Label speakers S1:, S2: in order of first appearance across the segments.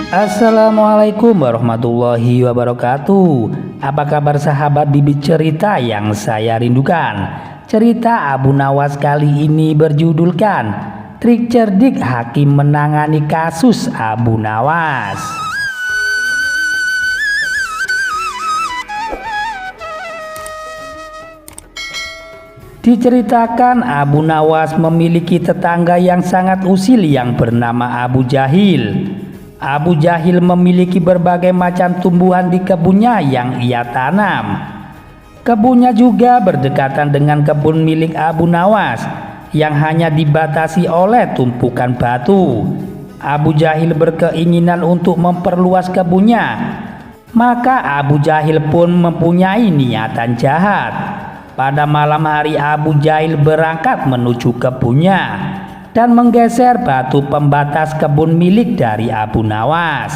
S1: Assalamualaikum warahmatullahi wabarakatuh. Apa kabar sahabat bibit cerita yang saya rindukan? Cerita Abu Nawas kali ini berjudulkan Trik Cerdik Hakim Menangani Kasus Abu Nawas. Diceritakan Abu Nawas memiliki tetangga yang sangat usil yang bernama Abu Jahil. Abu Jahil memiliki berbagai macam tumbuhan di kebunnya yang ia tanam. Kebunnya juga berdekatan dengan kebun milik Abu Nawas yang hanya dibatasi oleh tumpukan batu. Abu Jahil berkeinginan untuk memperluas kebunnya, maka Abu Jahil pun mempunyai niatan jahat. Pada malam hari Abu Jahil berangkat menuju kebunnya dan menggeser batu pembatas kebun milik dari Abu Nawas.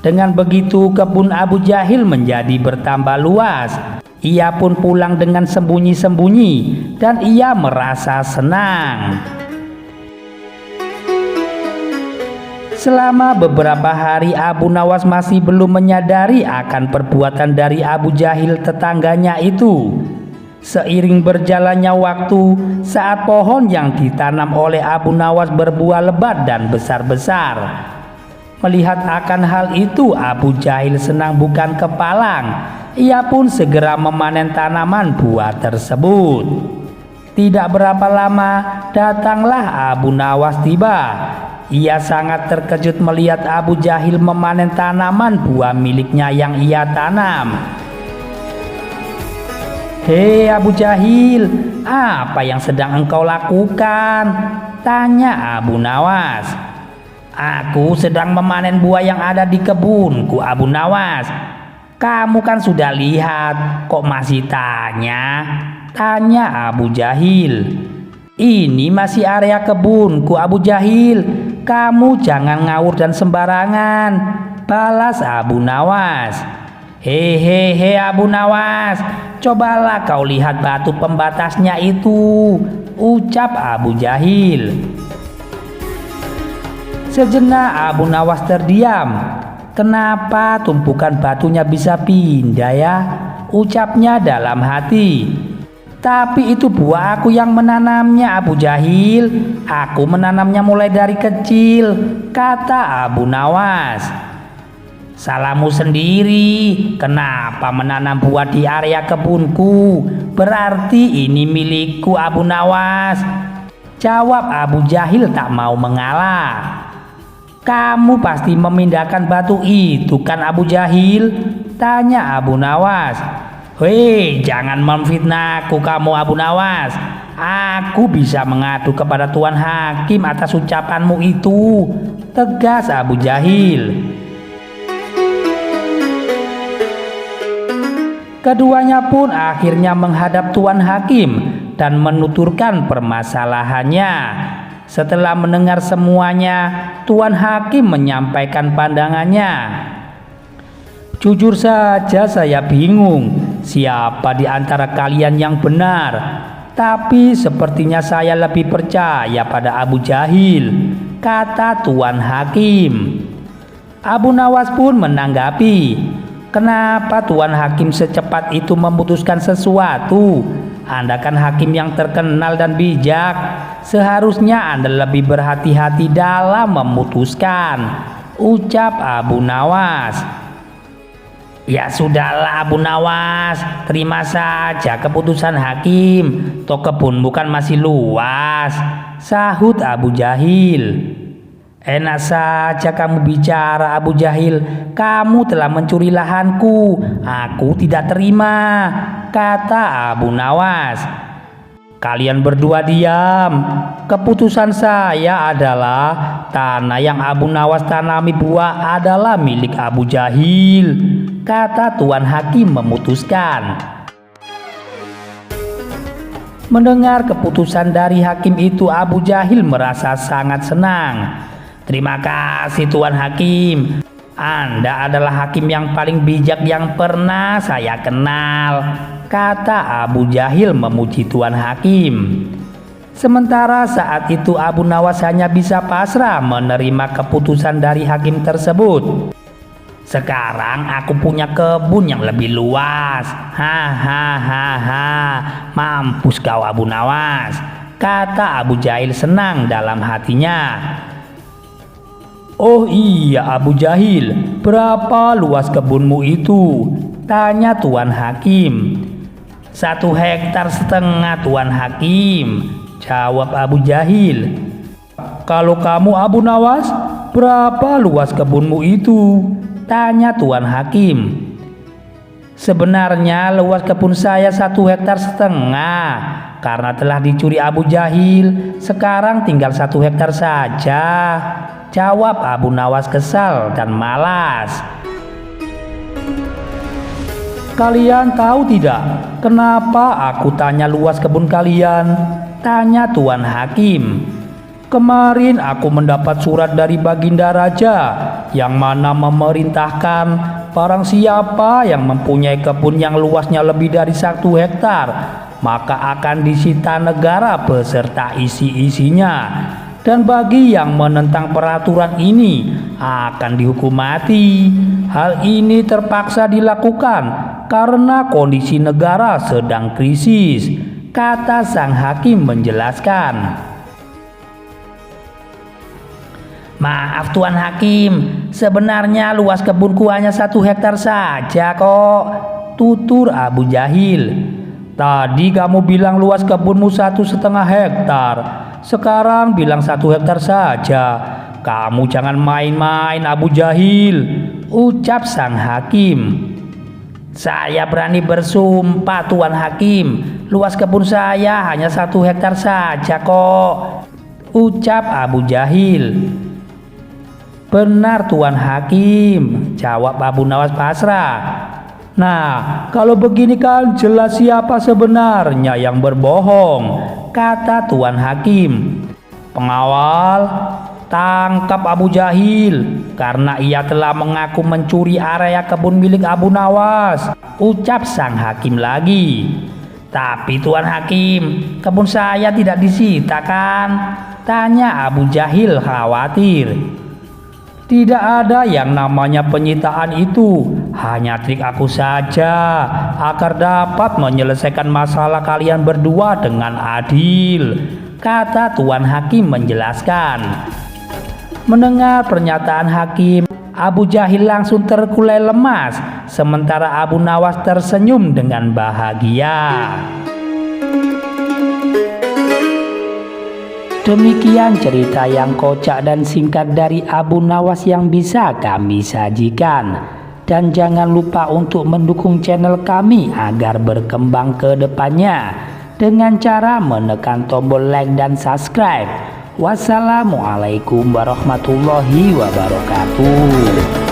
S1: Dengan begitu kebun Abu Jahil menjadi bertambah luas. Ia pun pulang dengan sembunyi-sembunyi dan ia merasa senang. Selama beberapa hari Abu Nawas masih belum menyadari akan perbuatan dari Abu Jahil tetangganya itu. Seiring berjalannya waktu, saat pohon yang ditanam oleh Abu Nawas berbuah lebat dan besar-besar, melihat akan hal itu Abu Jahil senang bukan kepalang. Ia pun segera memanen tanaman buah tersebut. Tidak berapa lama datanglah Abu Nawas tiba. Ia sangat terkejut melihat Abu Jahil memanen tanaman buah miliknya yang ia tanam. "Hei Abu Jahil, apa yang sedang engkau lakukan?" tanya Abu Nawas. "Aku sedang memanen buah yang ada di kebunku, Abu Nawas. Kamu kan sudah lihat, kok masih tanya?" tanya Abu Jahil. "Ini masih area kebunku, Abu Jahil. Kamu jangan ngawur dan sembarangan," balas Abu Nawas. Hehehe Abu Nawas, cobalah kau lihat batu pembatasnya itu," ucap Abu Jahil. Sejenak Abu Nawas terdiam. "Kenapa tumpukan batunya bisa pindah ya?" ucapnya dalam hati. "Tapi itu buah aku yang menanamnya, Abu Jahil. Aku menanamnya mulai dari kecil," kata Abu Nawas. "Salahmu sendiri. Kenapa menanam buah di area kebunku? Berarti ini milikku, Abu Nawas," jawab Abu Jahil tak mau mengalah. "Kamu pasti memindahkan batu itu kan, Abu Jahil?" tanya Abu Nawas. "Hei, jangan memfitnahku kamu, Abu Nawas. Aku bisa mengadu kepada Tuan Hakim atas ucapanmu itu," tegas Abu Jahil. Keduanya pun akhirnya menghadap Tuan Hakim dan menuturkan permasalahannya. Setelah mendengar semuanya, Tuan Hakim menyampaikan pandangannya. "Jujur saja saya bingung siapa di antara kalian yang benar. Tapi sepertinya saya lebih percaya pada Abu Jahil," kata Tuan Hakim. Abu Nawas pun menanggapi, "Kenapa Tuan Hakim secepat itu memutuskan sesuatu? Anda kan hakim yang terkenal dan bijak. Seharusnya Anda lebih berhati-hati dalam memutuskan," ucap Abu Nawas. "Ya sudahlah Abu Nawas, terima saja keputusan hakim. Toh kebunmu kan masih luas," sahut Abu Jahil. "Enak saja kamu bicara, Abu Jahil. Kamu telah mencuri lahanku. Aku tidak terima," kata Abu Nawas. "Kalian berdua diam. Keputusan saya adalah tanah yang Abu Nawas tanami buah adalah milik Abu Jahil," kata Tuan Hakim memutuskan. Mendengar keputusan dari hakim itu, Abu Jahil merasa sangat senang. "Terima kasih Tuan Hakim. Anda adalah hakim yang paling bijak yang pernah saya kenal," kata Abu Jahil memuji Tuan Hakim. Sementara saat itu Abu Nawas hanya bisa pasrah menerima keputusan dari hakim tersebut. Sekarang aku punya kebun yang lebih luas. Hahaha, mampus kau Abu Nawas, kata Abu Jahil senang dalam hatinya. Oh iya Abu Jahil, berapa luas kebunmu itu? Tanya Tuan Hakim. 1,5 hektar Tuan Hakim, jawab Abu Jahil. Kalau kamu Abu Nawas, berapa luas kebunmu itu? Tanya Tuan Hakim. Sebenarnya luas kebun saya 1,5 hektar, karena telah dicuri Abu Jahil, sekarang tinggal 1 hektar saja, jawab Abu Nawas kesal dan malas. Kalian tahu tidak kenapa aku tanya luas kebun kalian? Tanya Tuan Hakim. Kemarin aku mendapat surat dari Baginda Raja yang mana memerintahkan barang siapa yang mempunyai kebun yang luasnya lebih dari 1 hektar maka akan disita negara beserta isi-isinya, dan bagi yang menentang peraturan ini akan dihukum mati. Hal ini terpaksa dilakukan karena kondisi negara sedang krisis, kata sang hakim menjelaskan. Maaf Tuan Hakim, sebenarnya luas kebunku hanya 1 hektar saja kok, tutur Abu Jahil. Tadi kamu bilang luas kebunmu 1,5 hektar, sekarang bilang 1 hektar saja. Kamu jangan main-main Abu Jahil, ucap sang hakim. Saya berani bersumpah Tuan Hakim, luas kebun saya hanya 1 hektar saja kok, ucap Abu Jahil. Benar Tuan Hakim, jawab Abu Nawas pasrah. Nah, kalau begini kan jelas siapa sebenarnya yang berbohong, kata Tuan Hakim. Pengawal, tangkap Abu Jahil karena ia telah mengaku mencuri area kebun milik Abu Nawas, ucap sang hakim lagi. Tapi Tuan Hakim, kebun saya tidak disita kan? Tanya Abu Jahil khawatir. Tidak ada yang namanya penyitaan itu, hanya trik aku saja agar dapat menyelesaikan masalah kalian berdua dengan adil, kata Tuan Hakim menjelaskan. Mendengar pernyataan hakim, Abu Jahil langsung terkulai lemas, sementara Abu Nawas tersenyum dengan bahagia. Demikian cerita yang kocak dan singkat dari Abu Nawas yang bisa kami sajikan. Dan jangan lupa untuk mendukung channel kami agar berkembang ke depannya dengan cara menekan tombol like dan subscribe. Wassalamualaikum warahmatullahi wabarakatuh.